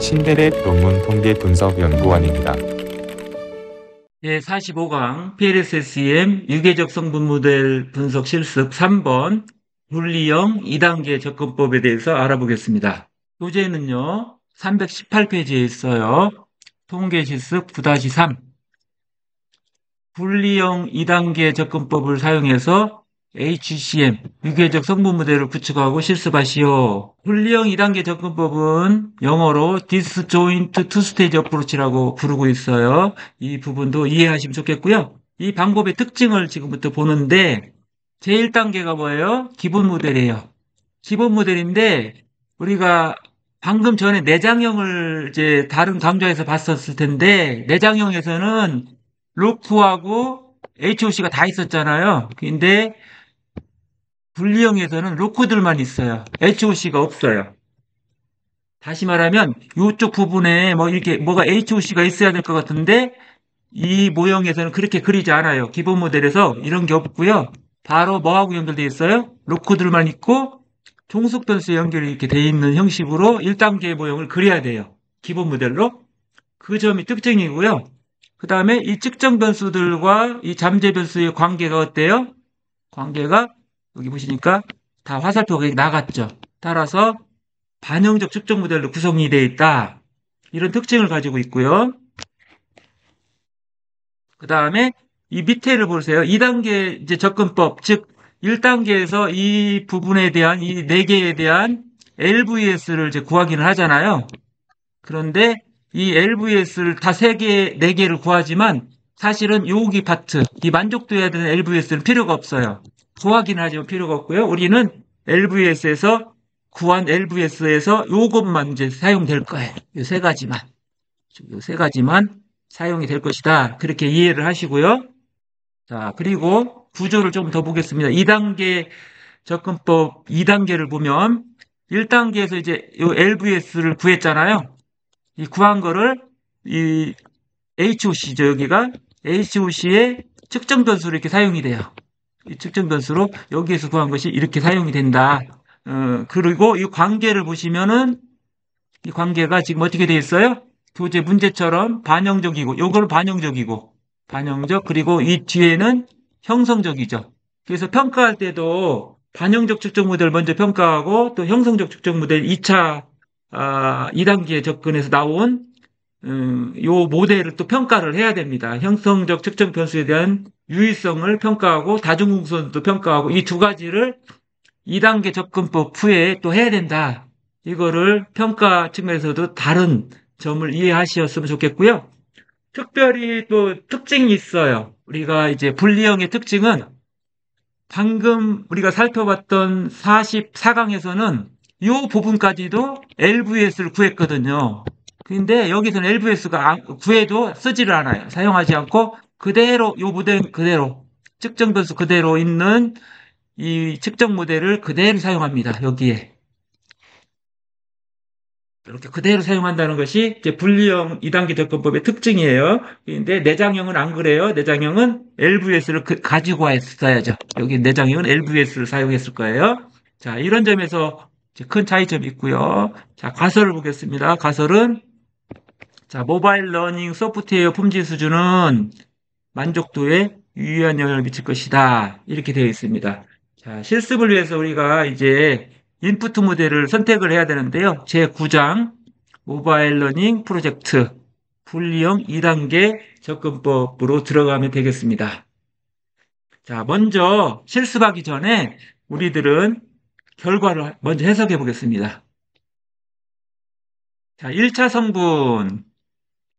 신데렛 논문 통계 분석 연구원입니다. 제45강 PLSSEM 유계적 성분 모델 분석 실습 3번 분리형 2단계 접근법에 대해서 알아보겠습니다. 교재는요 318페이지에 있어요. 통계 실습 9-3 분리형 2단계 접근법을 사용해서 HCM 유계적 성분 모델을 구축하고 실습하시오. 분리형 2단계 접근법은 영어로 Disjoint Two-Stage Approach라고 부르고 있어요. 이 부분도 이해하시면 좋겠고요. 이 방법의 특징을 지금부터 보는데 제1단계가 뭐예요? 기본 모델이에요. 기본 모델인데 우리가 방금 전에 내장형을 이제 다른 강좌에서 봤었을 텐데 내장형에서는 로크하고 HOC가 다 있었잖아요. 근데 분리형에서는 로크들만 있어요. HOC가 없어요. 다시 말하면 이쪽 부분에 뭐 이렇게 뭐가 HOC가 있어야 될 것 같은데 이 모형에서는 그렇게 그리지 않아요. 기본 모델에서 이런 게 없고요. 바로 뭐하고 연결되어 있어요? 로크들만 있고 종속 변수에 연결이 이렇게 되어 있는 형식으로 1단계 모형을 그려야 돼요. 기본 모델로. 그 점이 특징이고요. 그 다음에 이 측정 변수들과 이 잠재 변수의 관계가 어때요? 관계가 여기 보시니까 다 화살표가 나갔죠. 따라서 반영적 측정 모델로 구성이 되어 있다. 이런 특징을 가지고 있고요. 그 다음에 이 밑에를 보세요. 2단계 이제 접근법, 즉 1단계에서 이 부분에 대한 이 4개에 대한 LVS를 이제 구하기는 하잖아요. 그런데 이 LVS를 다 3개, 4개를 구하지만 사실은 여기 파트, 이 만족도해야 되는 LVS는 필요가 없어요. 구하기는 하지만 필요가 없고요. 우리는 LVS에서 구한 LVS에서 요것만 이제 사용될 거예요. 요 3가지만. 요 3가지만 사용이 될 것이다. 그렇게 이해를 하시고요. 자, 그리고 구조를 좀 더 보겠습니다. 2단계 접근법 2단계를 보면 1단계에서 이제 요 LVS를 구했잖아요. 이 구한 거를 이 HOC죠, 여기가. HOC의 측정 변수로 이렇게 사용이 돼요. 이 측정 변수로 여기에서 구한 것이 이렇게 사용이 된다. 그리고 이 관계를 보시면은 이 관계가 지금 어떻게 되어 있어요? 교재 문제처럼 반영적이고, 요거는 반영적, 그리고 이 뒤에는 형성적이죠. 그래서 평가할 때도 반영적 측정 모델을 먼저 평가하고 또 형성적 측정 모델 2차, 2단계 접근에서 나온 요 모델을 또 평가를 해야 됩니다. 형성적 측정 변수에 대한 유의성을 평가하고 다중공선도 평가하고 이 2가지를 2단계 접근법 후에 또 해야 된다. 이거를 평가 측면에서도 다른 점을 이해하셨으면 좋겠고요. 특별히 또 특징이 있어요. 우리가 이제 분리형의 특징은 방금 우리가 살펴봤던 44강에서는 이 부분까지도 LVS를 구했거든요. 근데 여기서는 LVS가 구해도 쓰지를 않아요. 사용하지 않고 그대로 이 모델 그대로 측정 변수 그대로 있는 이 측정 모델을 그대로 사용합니다. 여기에. 이렇게 그대로 사용한다는 것이 이제 분리형 2단계 접근법의 특징이에요. 근데 내장형은 안 그래요. 내장형은 LVS를 가지고 왔어야죠. 여기 내장형은 LVS를 사용했을 거예요. 자, 이런 점에서 큰 차이점이 있고요. 자, 가설을 보겠습니다. 가설은 자, 모바일 러닝 소프트웨어 품질 수준은 만족도에 유의한 영향을 미칠 것이다. 이렇게 되어 있습니다. 자, 실습을 위해서 우리가 이제 인프트 모델을 선택을 해야 되는데요. 제9장 모바일 러닝 프로젝트 분리형 2단계 접근법으로 들어가면 되겠습니다. 자, 먼저 실습하기 전에 우리들은 결과를 먼저 해석해 보겠습니다. 자, 1차 성분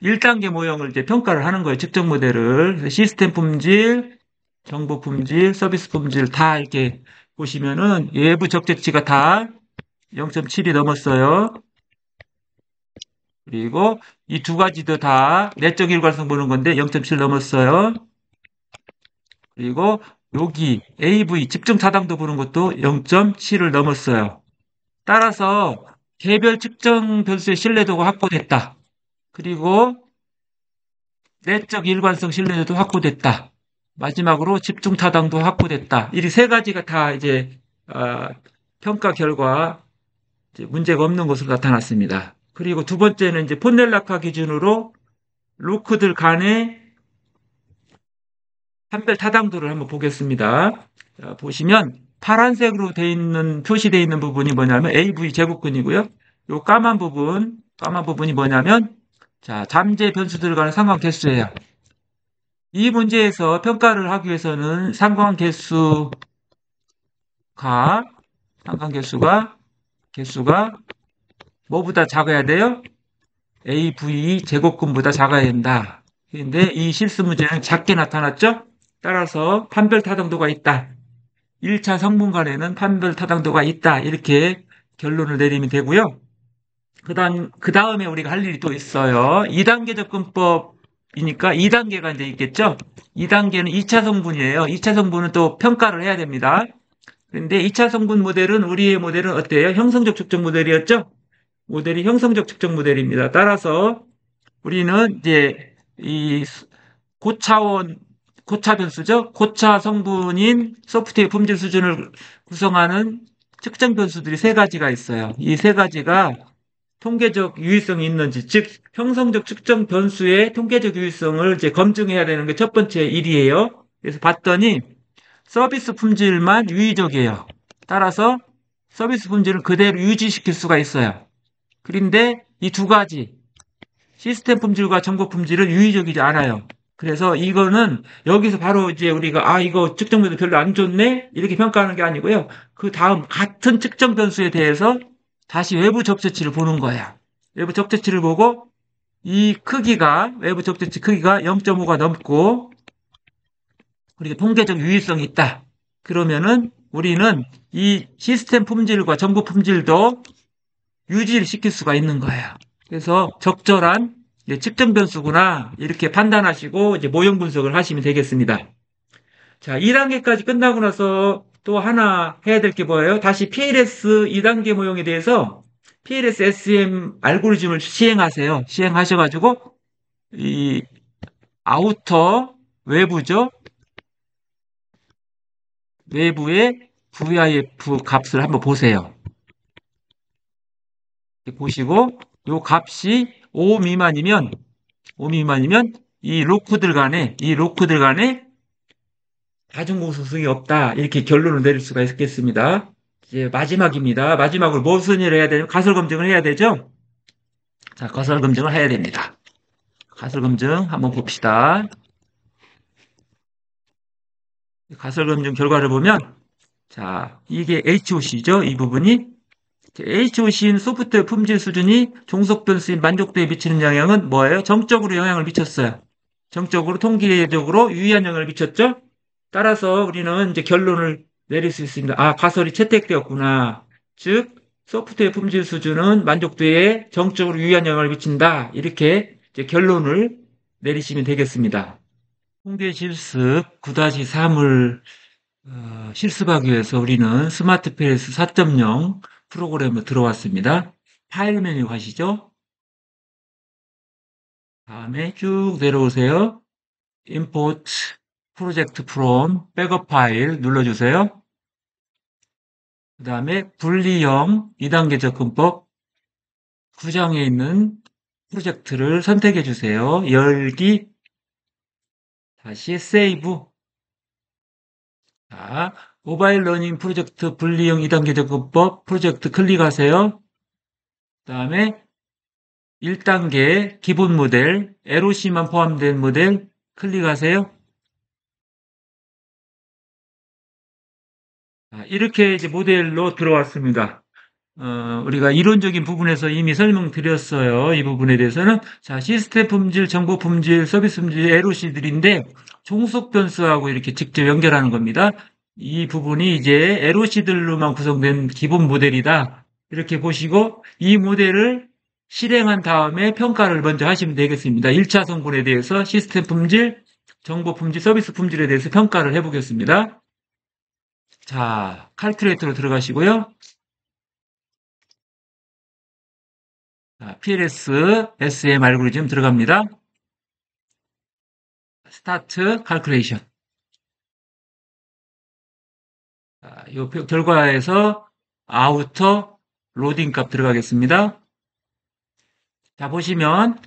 1단계 모형을 이제 평가를 하는 거예요. 측정 모델을. 시스템 품질, 정보 품질, 서비스 품질 다 이렇게 보시면은 외부 적재치가 다 0.7이 넘었어요. 그리고 이 2가지도 다 내적 일관성 보는 건데 0.7 넘었어요. 그리고 여기 AV 집중 타당도 보는 것도 0.7을 넘었어요. 따라서 개별 측정 변수의 신뢰도가 확보됐다. 그리고 내적 일관성 신뢰도도 확보됐다. 마지막으로 집중 타당도 확보됐다. 이 3가지가 다 이제 평가 결과 이제 문제가 없는 것으로 나타났습니다. 그리고 두 번째는 이제 폰넬라카 기준으로 로크들 간의 판별 타당도를 한번 보겠습니다. 자, 보시면 파란색으로 되어 있는 표시되어 있는 부분이 뭐냐면 AV 제곱근이고요. 요 까만 부분이 뭐냐면 자, 잠재 변수들 간의 상관 개수예요. 이 문제에서 평가를 하기 위해서는 상관 개수가 뭐보다 작아야 돼요? AV 제곱근보다 작아야 된다. 근데 이 실수 문제는 작게 나타났죠? 따라서 판별 타당도가 있다. 1차 성분 간에는 판별 타당도가 있다. 이렇게 결론을 내리면 되고요. 그 다음에 우리가 할 일이 또 있어요. 2단계 접근법이니까 2단계가 이제 있겠죠? 2단계는 2차 성분이에요. 2차 성분은 또 평가를 해야 됩니다. 그런데 2차 성분 모델은 우리의 모델은 어때요? 형성적 측정 모델이었죠? 모델이 형성적 측정 모델입니다. 따라서 우리는 이제 이 고차원, 고차 변수죠. 고차 성분인 소프트웨어 품질 수준을 구성하는 측정 변수들이 세 가지가 있어요. 이 세 가지가 통계적 유의성이 있는지, 즉 형성적 측정 변수의 통계적 유의성을 이제 검증해야 되는 게 첫 번째 일이에요. 그래서 봤더니 서비스 품질만 유의적이에요. 따라서 서비스 품질을 그대로 유지시킬 수가 있어요. 그런데 이 두 가지 시스템 품질과 정보 품질은 유의적이지 않아요. 그래서 이거는 여기서 바로 이제 우리가 이거 측정 변수 별로 안 좋네 이렇게 평가하는 게 아니고요. 그 다음 같은 측정 변수에 대해서 다시 외부 적재치를 보는 거예요. 외부 적재치를 보고 이 외부 적재치 크기가 0.5가 넘고 그리고 통계적 유의성이 있다. 그러면은 우리는 이 시스템 품질과 정보 품질도 유지를 시킬 수가 있는 거예요. 그래서 적절한 측정 변수구나 이렇게 판단하시고 이제 모형 분석을 하시면 되겠습니다. 자, 2단계까지 끝나고 나서 또 하나 해야 될 게 뭐예요? 다시 PLS 2단계 모형에 대해서 PLS SM 알고리즘을 시행하세요. 시행하셔가지고 이 아우터 외부죠. 외부의 VIF 값을 한번 보세요. 보시고 이 값이 5 미만이면 이 로크들 간에 다중공소성이 없다. 이렇게 결론을 내릴 수가 있겠습니다. 이제 마지막입니다. 마지막으로 무슨 일을 해야 되냐면 가설 검증을 해야 되죠? 자, 가설 검증을 해야 됩니다. 가설 검증 한번 봅시다. 가설 검증 결과를 보면 자, 이게 HOC죠? 이 부분이 HOC인 소프트웨어 품질 수준이 종속 변수인 만족도에 미치는 영향은 뭐예요? 정적으로 영향을 미쳤어요. 정적으로 통계적으로 유의한 영향을 미쳤죠? 따라서 우리는 이제 결론을 내릴 수 있습니다. 가설이 채택되었구나. 즉, 소프트웨어 품질 수준은 만족도에 정적으로 유의한 영향을 미친다. 이렇게 이제 결론을 내리시면 되겠습니다. 통계 실습 9-3을 실습하기 위해서 우리는 스마트 페이스 4.0 프로그램에 들어왔습니다. 파일 메뉴 가시죠. 다음에 쭉 내려오세요. Import Project from 백업 파일 눌러주세요. 그 다음에 분리형 2단계 접근법 9장에 있는 프로젝트를 선택해 주세요. 열기, 다시 세이브. 자, 모바일 러닝 프로젝트 분리형 2단계 접근법 프로젝트 클릭하세요. 그 다음에 1단계 기본 모델, LOC만 포함된 모델 클릭하세요. 이렇게 이제 모델로 들어왔습니다. 우리가 이론적인 부분에서 이미 설명드렸어요. 이 부분에 대해서는. 자, 시스템 품질, 정보 품질, 서비스 품질, LOC들인데, 종속 변수하고 이렇게 직접 연결하는 겁니다. 이 부분이 이제 LOC들로만 구성된 기본 모델이다. 이렇게 보시고, 이 모델을 실행한 다음에 평가를 먼저 하시면 되겠습니다. 1차 성분에 대해서 시스템 품질, 정보 품질, 서비스 품질에 대해서 평가를 해보겠습니다. 자, 칼큘레이터로 들어가시고요. PLS SM 알고리즘 들어갑니다. 스타트 칼큘레이션. 이 결과에서 아우터 로딩 값 들어가겠습니다. 자, 보시면,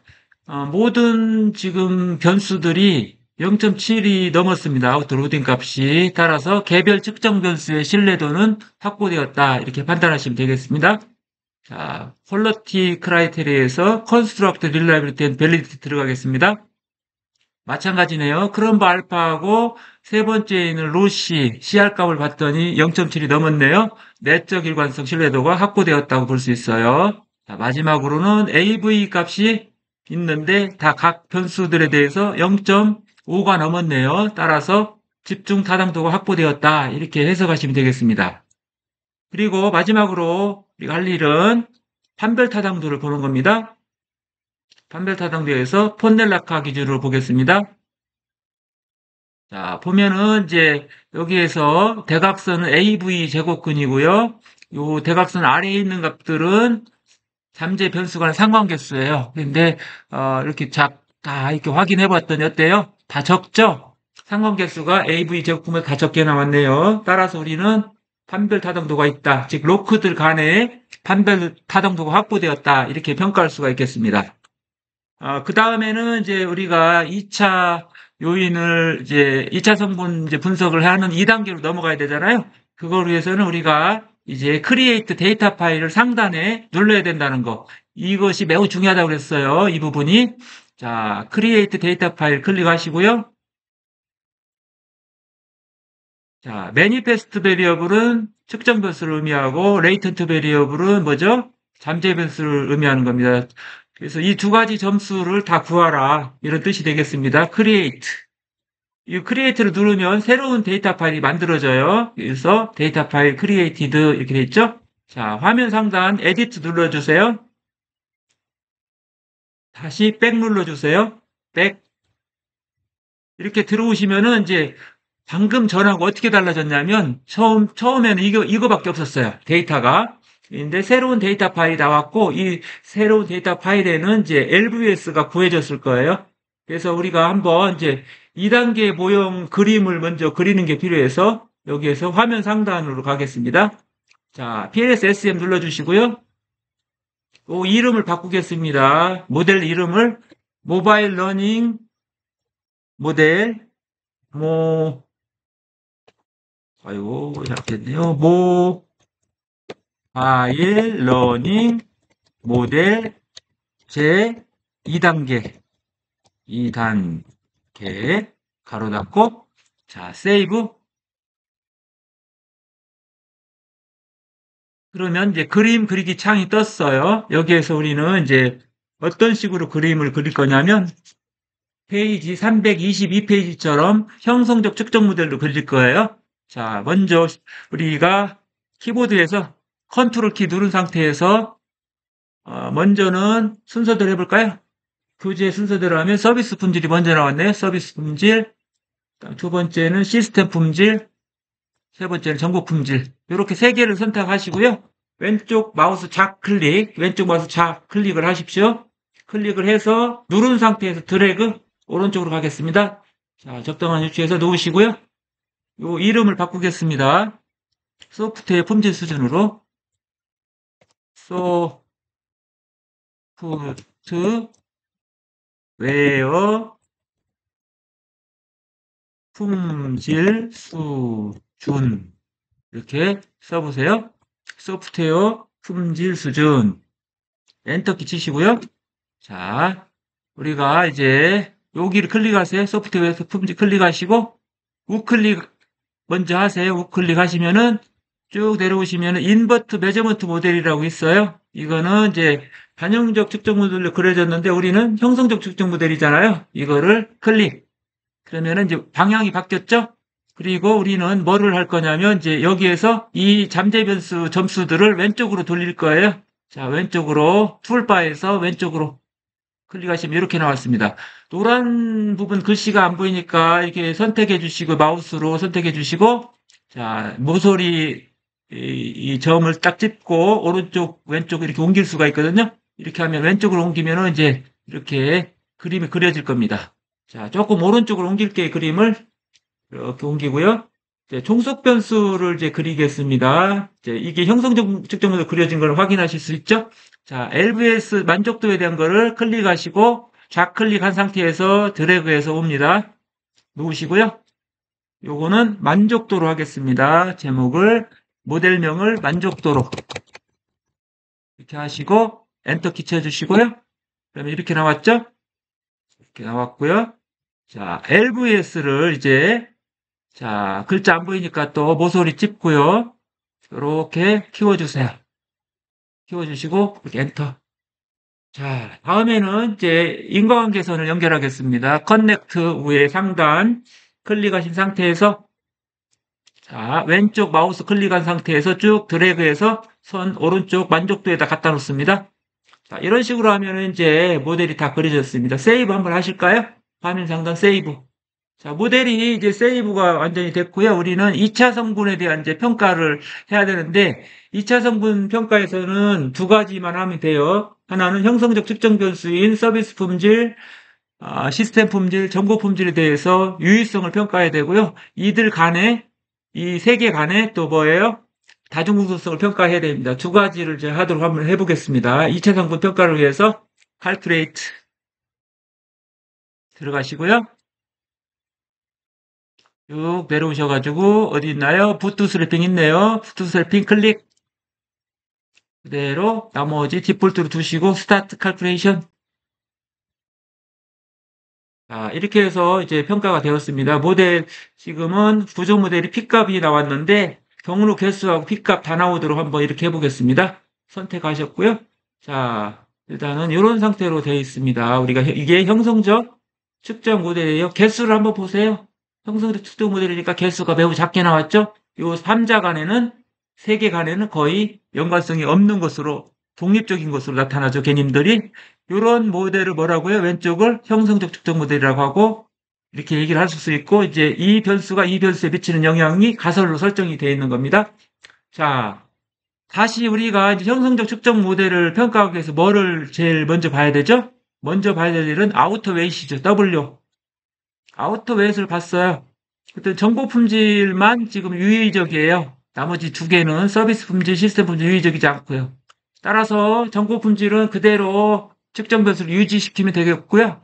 모든 지금 변수들이 0.7이 넘었습니다. 아우터 로딩 값이. 따라서 개별 측정 변수의 신뢰도는 확보되었다. 이렇게 판단하시면 되겠습니다. 자, 퀄리티 크라이테리에서 컨스트럭트 릴라이빌리티 앤 밸리디티 들어가겠습니다. 마찬가지네요. 크롬바 알파하고 세 번째에는 로시, CR 값을 봤더니 0.7이 넘었네요. 내적 일관성 신뢰도가 확보되었다고 볼 수 있어요. 자, 마지막으로는 AV 값이 있는데 다 각 변수들에 대해서 0.5가 넘었네요. 따라서 집중 타당도가 확보되었다. 이렇게 해석하시면 되겠습니다. 그리고 마지막으로 우리가 할 일은 판별 타당도를 보는 겁니다. 판별 타당도에서 폰넬라카 기준으로 보겠습니다. 자, 보면은 이제 여기에서 대각선은 AV 제곱근이고요. 요 대각선 아래에 있는 값들은 잠재 변수 간의 상관계수예요. 근데 이렇게 다 이렇게 확인해 봤더니 어때요? 다 적죠? 상관계수가 AV 제곱근보다 다 적게 나왔네요. 따라서 우리는 판별 타당도가 있다. 즉 로크들 간의 판별 타당도가 확보되었다. 이렇게 평가할 수가 있겠습니다. 그 다음에는 이제 우리가 2차 요인을 이제 2차 성분 이제 분석을 하는 2단계로 넘어가야 되잖아요. 그걸 위해서는 우리가 이제 크리에이트 데이터 파일을 상단에 눌러야 된다는 거. 이것이 매우 중요하다고 그랬어요. 이 부분이. 자, 크리에이트 데이터 파일 클릭하시고요. 자, 매니페스트 베리어블은 측정 변수를 의미하고 레이턴트 베리어블은 뭐죠? 잠재 변수를 의미하는 겁니다. 그래서 이 두 가지 점수를 다 구하라. 이런 뜻이 되겠습니다. create. 이 create를 누르면 새로운 데이터 파일이 만들어져요. 그래서 데이터 파일 created 이렇게 돼 있죠? 자, 화면 상단 edit 눌러주세요. 다시 백 눌러주세요. 백. 이렇게 들어오시면은 이제 방금 전하고 어떻게 달라졌냐면 처음에는 이거밖에 없었어요. 데이터가. 근데 새로운 데이터 파일이 나왔고 이 새로운 데이터 파일에는 이제 LVS가 구해졌을 거예요. 그래서 우리가 한번 이제 2단계 모형 그림을 먼저 그리는 게 필요해서 여기에서 화면 상단으로 가겠습니다. 자, PLS-SM 눌러주시고요. 이름을 바꾸겠습니다. 모델 이름을 모바일 러닝 모델 잘못했네요. 모바일 러닝 모델 제 2단계 가로 닫고 자, 세이브. 그러면 이제 그림 그리기 창이 떴어요. 여기에서 우리는 이제 어떤 식으로 그림을 그릴 거냐면 페이지 322페이지처럼 형성적 측정 모델로 그릴 거예요. 자, 먼저 우리가 키보드에서 컨트롤 키 누른 상태에서 먼저는 순서대로 해볼까요? 교재 순서대로 하면 서비스 품질이 먼저 나왔네요. 서비스 품질. 두 번째는 시스템 품질. 세 번째는 정보 품질. 이렇게 세 개를 선택하시고요. 왼쪽 마우스 좌 클릭을 하십시오. 클릭을 해서 누른 상태에서 드래그 오른쪽으로 가겠습니다. 자, 적당한 위치에서 놓으시고요. 요 이름을 바꾸겠습니다. 소프트웨어 품질 수준으로 소프트웨어 품질 수준 이렇게 써보세요. 소프트웨어 품질 수준 엔터키 치시고요. 자, 우리가 이제 여기를 클릭하세요. 소프트웨어 품질 클릭하시고 우클릭 먼저 하세요. 우클릭 하시면은 쭉 내려오시면은 인버트 메저먼트 모델이라고 있어요. 이거는 이제 반영적 측정 모델로 그려졌는데 우리는 형성적 측정 모델이잖아요. 이거를 클릭. 그러면은 이제 방향이 바뀌었죠? 그리고 우리는 뭐를 할 거냐면 이제 여기에서 이 잠재 변수 점수들을 왼쪽으로 돌릴 거예요. 자, 왼쪽으로 툴바에서 왼쪽으로 클릭하시면 이렇게 나왔습니다. 노란 부분 글씨가 안 보이니까 이렇게 선택해 주시고 마우스로 선택해 주시고 자, 모서리 이 점을 딱 짚고 오른쪽 왼쪽 이렇게 옮길 수가 있거든요. 이렇게 하면 왼쪽으로 옮기면은 이제 이렇게 그림이 그려질 겁니다. 자, 조금 오른쪽으로 옮길게요. 그림을 이렇게 옮기고요. 이제 종속 변수를 이제 그리겠습니다. 이제 이게 형성적 측정으로 그려진 걸 확인하실 수 있죠? 자, LVS 만족도에 대한 거를 클릭하시고 좌클릭한 상태에서 드래그해서 옵니다. 놓으시고요. 요거는 만족도로 하겠습니다. 제목을 모델명을 만족도로 이렇게 하시고 엔터키 쳐주시고요. 그다음에 이렇게 나왔죠? 이렇게 나왔고요. 자, LVS를 이제 자, 글자 안 보이니까 또 모서리 찝고요. 이렇게 키워주세요. 키워주시고 이렇게 엔터. 자, 다음에는 이제 인과관계선을 연결하겠습니다. 커넥트 위에 상단 클릭하신 상태에서 자, 왼쪽 마우스 클릭한 상태에서 쭉 드래그해서 선 오른쪽 만족도에다 갖다 놓습니다. 자, 이런 식으로 하면은 이제 모델이 다 그려졌습니다. 세이브 한번 하실까요? 화면 상단 세이브. 자, 모델이 이제 세이브가 완전히 됐고요. 우리는 2차 성분에 대한 이제 평가를 해야 되는데 2차 성분 평가에서는 두 가지만 하면 돼요. 하나는 형성적 측정 변수인 서비스 품질, 시스템 품질, 정보 품질에 대해서 유의성을 평가해야 되고요. 이들 간에 이 세 개 간에 또 뭐예요? 다중공소성을 평가해야 됩니다. 두 가지를 이제 하도록 한번 해보겠습니다. 2차 성분 평가를 위해서 calculate 들어가시고요. 쭉 내려오셔가지고 어디 있나요? 부트스트래핑 있네요. 부트스트래핑 클릭 그대로 나머지 디폴트로 두시고 스타트 칼큘레이션. 자, 이렇게 해서 이제 평가가 되었습니다. 모델 지금은 부족 모델이 P값이 나왔는데 경로 개수하고 P값 다 나오도록 한번 이렇게 해보겠습니다. 선택하셨고요. 자, 일단은 이런 상태로 되어 있습니다. 우리가 이게 형성적 측정 모델이에요. 개수를 한번 보세요. 형성적 측정 모델이니까 개수가 매우 작게 나왔죠? 요 3자 간에는 3개 간에는 거의 연관성이 없는 것으로 독립적인 것으로 나타나죠. 개념들이. 이런 모델을 뭐라고요? 왼쪽을 형성적 측정 모델이라고 하고 이렇게 얘기를 할 수 있고 이제 이 변수가 이 변수에 미치는 영향이 가설로 설정이 되어 있는 겁니다. 자, 다시 우리가 이제 형성적 측정 모델을 평가하기 위해서 뭐를 제일 먼저 봐야 되죠? 먼저 봐야 될 일은 아우터 웨이트죠. W. 아우터 웨이트를 봤어요. 그때 정보 품질만 지금 유의적이에요. 나머지 두 개는 서비스 품질, 시스템 품질 유의적이지 않고요. 따라서 정보 품질은 그대로 측정 변수를 유지시키면 되겠고요.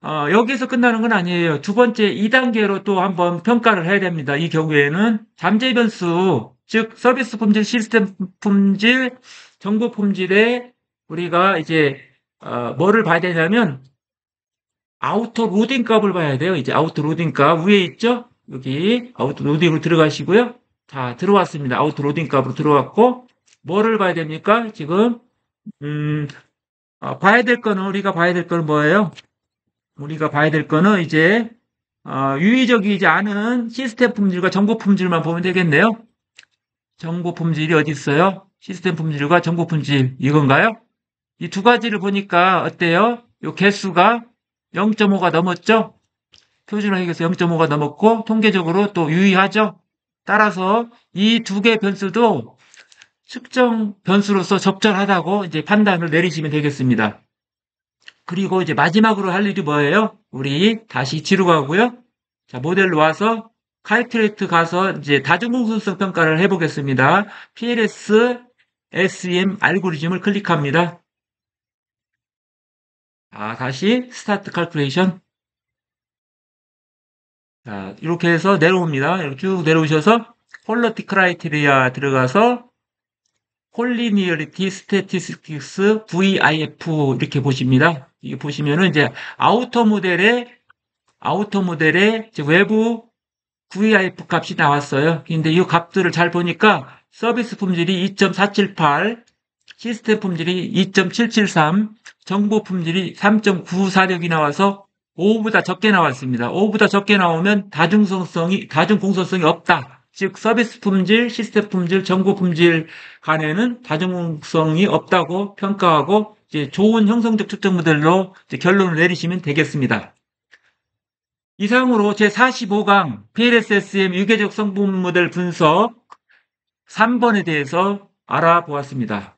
여기서 끝나는 건 아니에요. 두 번째 2단계로 또 한번 평가를 해야 됩니다. 이 경우에는 잠재 변수, 즉 서비스 품질, 시스템 품질, 정보 품질에 우리가 이제 뭐를 봐야 되냐면 아우터 로딩 값을 봐야 돼요. 이제 아우터 로딩 값 위에 있죠? 여기 아우터 로딩으로 들어가시고요. 자, 들어왔습니다. 아우터 로딩 값으로 들어왔고 뭐를 봐야 됩니까? 지금 봐야 될 거는 우리가 봐야 될 거는 뭐예요? 우리가 봐야 될 거는 이제 유의적이지 않은 시스템 품질과 정보 품질만 보면 되겠네요. 정보 품질이 어디 있어요? 시스템 품질과 정보 품질 이건가요? 이 두 가지를 보니까 어때요? 요 개수가 0.5가 넘었죠? 표준화에서 0.5가 넘었고 통계적으로 또 유의하죠? 따라서 이 두 개 변수도 측정 변수로서 적절하다고 이제 판단을 내리시면 되겠습니다. 그리고 이제 마지막으로 할 일이 뭐예요? 우리 다시 뒤로 가고요. 자, 모델로 와서 칼큘레이트 가서 이제 다중공소성 평가를 해보겠습니다. PLS SEM 알고리즘을 클릭합니다. 자, 다시 스타트 칼큘레이션. 자, 이렇게 해서 내려옵니다. 이렇게 쭉 내려오셔서 퀄리티 크라이테리아 들어가서 콜리니어리티 스태티스틱스 VIF 이렇게 보십니다. 이게 보시면은 이제 아우터 모델의 이제 외부 VIF 값이 나왔어요. 근데 이 값들을 잘 보니까 서비스 품질이 2.478, 시스템 품질이 2.773, 정보 품질이 3.946이 나와서 5보다 적게 나왔습니다. 5보다 적게 나오면 다중공소성이 없다. 즉 서비스 품질, 시스템 품질, 정보 품질 간에는 다중공소성이 없다고 평가하고 이제 좋은 형성적 측정 모델로 이제 결론을 내리시면 되겠습니다. 이상으로 제45강 PLSSM 유계적 성분 모델 분석 3번에 대해서 알아보았습니다.